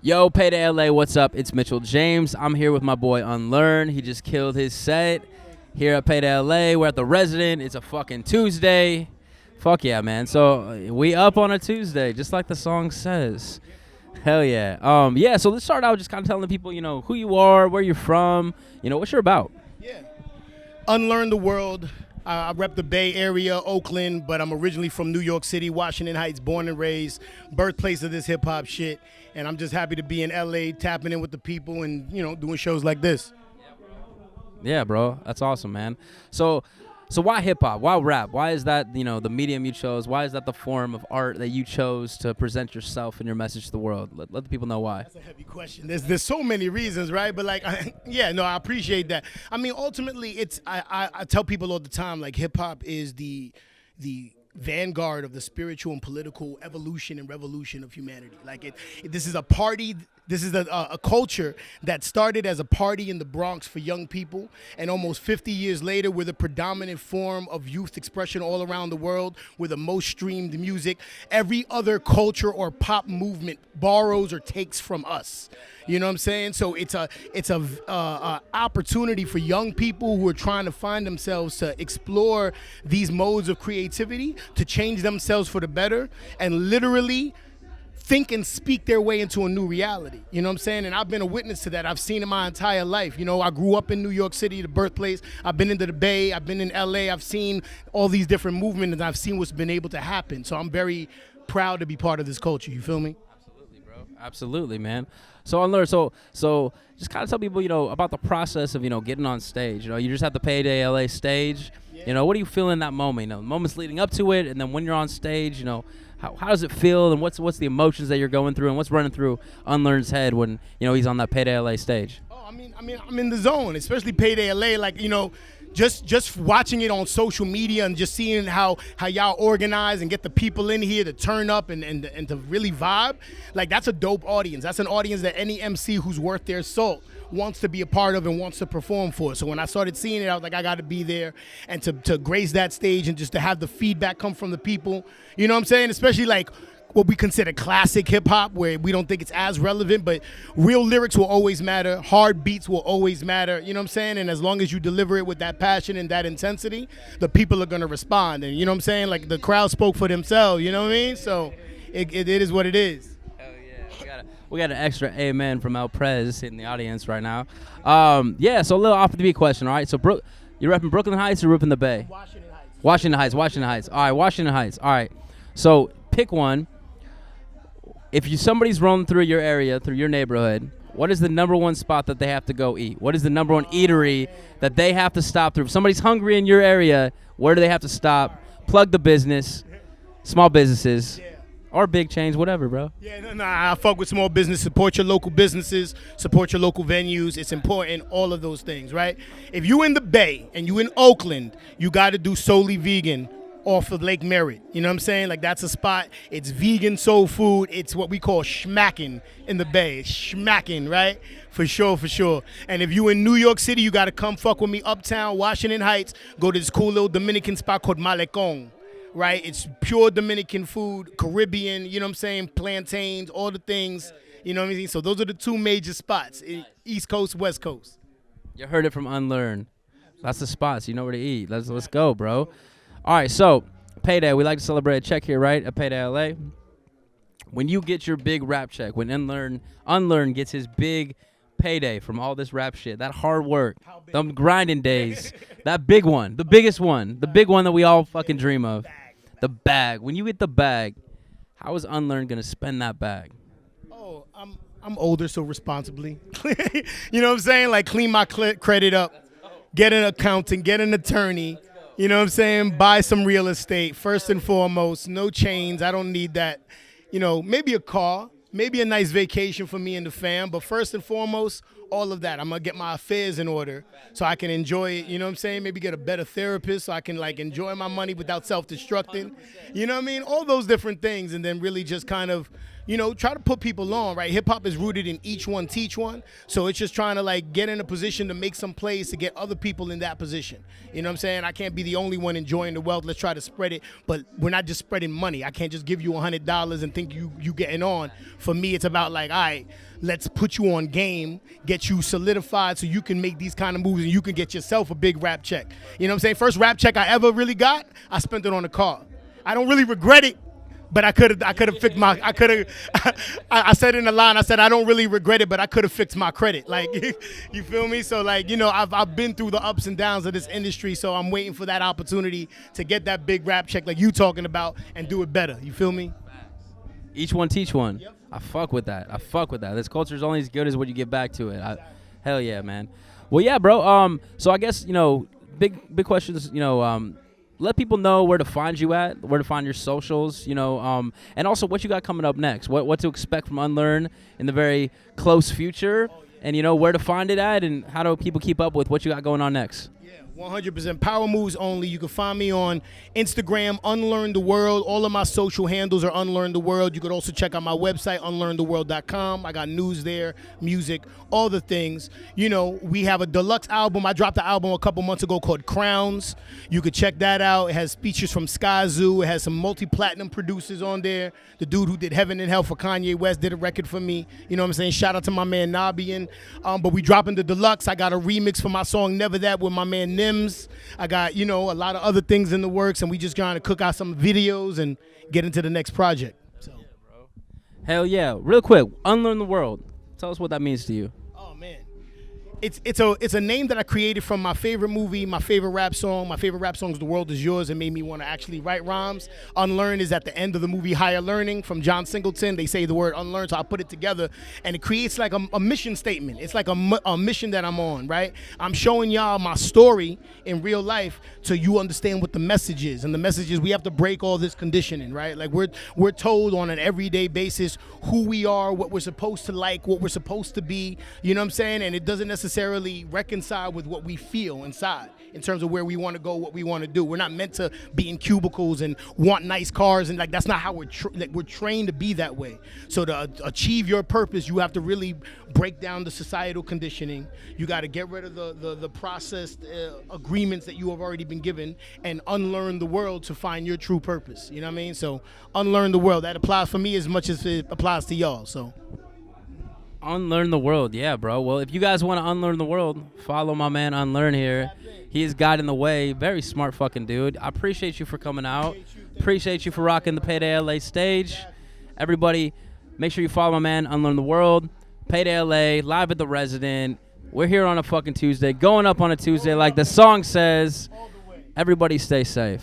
Yo, PayDay LA, what's up? It's Mitchell James. I'm here with my boy UnLearn. He just killed his set here at PayDay LA. We're at the Resident. It's a fucking Tuesday. Fuck yeah, man. So we up on a Tuesday, just like the song says. Hell yeah. Yeah, so let's start out just kind of telling people, who you are, where you're from, what you're about. Yeah. UnLearn the World. I rep the Bay Area, Oakland, but I'm originally from New York City, Washington Heights, born and raised, birthplace of this hip-hop shit. And I'm just happy to be in LA, tapping in with the people and, doing shows like this. Yeah, bro. That's awesome, man. So why hip-hop? Why rap? Why is that, the medium you chose? Why is that the form of art that you chose to present yourself and your message to the world? Let the people know why. That's a heavy question. There's so many reasons, right? But I appreciate that. I mean, ultimately, I tell people all the time, like, hip-hop is the vanguard of the spiritual and political evolution and revolution of humanity. This is a party. This is a culture that started as a party in the Bronx for young people, and almost 50 years later, we're the predominant form of youth expression all around the world. We're the most streamed music. Every other culture or pop movement borrows or takes from us. You know what I'm saying? So it's a opportunity for young people who are trying to find themselves to explore these modes of creativity, to change themselves for the better, and literally think and speak their way into a new reality. You know what I'm saying? And I've been a witness to that. I've seen it my entire life. I grew up in New York City, the birthplace. I've been into the Bay. I've been in LA. I've seen all these different movements, and I've seen what's been able to happen. So I'm very proud to be part of this culture. You feel me? Absolutely, bro. Absolutely, man. So UnLearn, so just kind of tell people, about the process of, getting on stage. You just have the PayDay LA stage. Yeah. What do you feel in that moment? The moments leading up to it, and then when you're on stage, how does it feel, and what's the emotions that you're going through, and what's running through UnLearn's head when he's on that PayDay LA stage? Oh, I mean, I'm in the zone, especially PayDay LA. Just watching it on social media and just seeing how y'all organize and get the people in here to turn up and to really vibe. Like, that's a dope audience. That's an audience that any MC who's worth their salt wants to be a part of and wants to perform for. So when I started seeing it, I was like, I got to be there and to grace that stage and just to have the feedback come from the people. You know what I'm saying? Especially like what we consider classic hip hop, where we don't think it's as relevant, but real lyrics will always matter. Hard beats will always matter. You know what I'm saying? And as long as you deliver it with that passion and that intensity, the people are going to respond. And you know what I'm saying? Like, the crowd spoke for themselves. You know what I mean? So it is what it is. We got an extra amen from El Prez in the audience right now. So a little off the beat question, all right? So you're repping Brooklyn Heights or repping the Bay? Washington Heights. Washington Heights. All right, Washington Heights. All right. So pick one. If somebody's rolling through your area, through your neighborhood, what is the number one spot that they have to go eat? What is the number one eatery that they have to stop through? If somebody's hungry in your area, where do they have to stop? Plug the business, small businesses. Or big chains, whatever, bro. Yeah, no, I fuck with small business. Support your local businesses. Support your local venues. It's important, all of those things, right? If you in the Bay and you in Oakland, you got to do Solely Vegan off of Lake Merritt. You know what I'm saying? Like, that's a spot. It's vegan soul food. It's what we call schmacking in the Bay. It's schmacking, right? For sure, for sure. And if you in New York City, you got to come fuck with me uptown, Washington Heights. Go to this cool little Dominican spot called Malecon. Right, it's pure Dominican food, Caribbean, you know what I'm saying, plantains, all the things, you know what I mean? So those are the two major spots, East Coast, West Coast. You heard it from UnLearn. That's the spots. You know where to eat. Let's go, bro. All right, so PayDay, we like to celebrate a check here, right, at PayDay LA. When you get your big rap check, when UnLearn gets his big payday from all this rap shit, that hard work, them grinding days, that big one, the biggest one, the big one that we all fucking dream of. The bag. When you get the bag, how is UnLearn gonna spend that bag? Oh, I'm older, so responsibly. You know what I'm saying? Like, clean my credit up, get an accountant, get an attorney. You know what I'm saying? Buy some real estate first and foremost. No chains. I don't need that. Maybe a car, maybe a nice vacation for me and the fam. But first and foremost, all of that. I'm going to get my affairs in order so I can enjoy it. You know what I'm saying? Maybe get a better therapist so I can, enjoy my money without self-destructing. You know what I mean? All those different things. And then really just kind of try to put people on, right? Hip hop is rooted in each one, teach one. So it's just trying to like get in a position to make some plays to get other people in that position. You know what I'm saying? I can't be the only one enjoying the wealth. Let's try to spread it. But we're not just spreading money. I can't just give you $100 and think you getting on. For me, it's about like, all right, let's put you on game, get you solidified so you can make these kind of moves and you can get yourself a big rap check. You know what I'm saying? First rap check I ever really got, I spent it on a car. I don't really regret it. But I could have fixed my. I said in the line. I said I don't really regret it, but I could have fixed my credit. Like, you feel me? So like, I've been through the ups and downs of this industry. So I'm waiting for that opportunity to get that big rap check, like you talking about, and do it better. You feel me? Each one, teach one. Yep. I fuck with that. This culture is only as good as what you give back to it. Hell yeah, man. Well, yeah, bro. So I guess big questions. Let people know where to find you at, where to find your socials, and also what you got coming up next, what to expect from UnLearn in the very close future, and, where to find it at, and how do people keep up with what you got going on next. 100% power moves only. You can find me on Instagram, UnLearn the World. All of my social handles are UnLearn the World. You could also check out my website, unlearntheworld.com. I got news there, music, all the things. We have a deluxe album. I dropped the album a couple months ago called Crowns. You could check that out. It has features from Sky Zoo. It has some multi-platinum producers on there. The dude who did Heaven and Hell for Kanye West did a record for me. You know what I'm saying? Shout out to my man Nabian. But we dropping the deluxe. I got a remix for my song Never That with my man Nims. I got, a lot of other things in the works, and we just trying to cook out some videos and get into the next project. So. Yeah, bro. Hell yeah. Real quick, UnLearn the World. Tell us what that means to you. Oh, man. It's a name that I created from my favorite movie, my favorite rap song. My favorite rap song is The World Is Yours. It made me want to actually write rhymes. Unlearn is at the end of the movie Higher Learning from John Singleton. They say the word unlearn, so I put it together, and it creates like a mission statement. It's like a mission that I'm on, right? I'm showing y'all my story in real life so you understand what the message is. And the message is we have to break all this conditioning, right? Like we're told on an everyday basis who we are, what we're supposed to like, what we're supposed to be. You know what I'm saying? And it doesn't necessarily reconcile with what we feel inside in terms of where we want to go, what we want to do. We're not meant to be in cubicles and want nice cars, and like that's not how we're trained to be that way. So to achieve your purpose, you have to really break down the societal conditioning. You got to get rid of the processed agreements that you have already been given and unlearn the world to find your true purpose. You know what I mean? So unlearn the world. That applies for me as much as it applies to y'all. So. UnLearn the World, yeah, bro. Well, if you guys want to unlearn the world, follow my man UnLearn here. He is guiding the way. Very smart fucking dude. I appreciate you for coming out. Appreciate you for rocking the PayDay LA stage. Everybody, make sure you follow my man UnLearn the World. PayDay LA, live at the Resident. We're here on a fucking Tuesday, going up on a Tuesday like the song says. Everybody stay safe.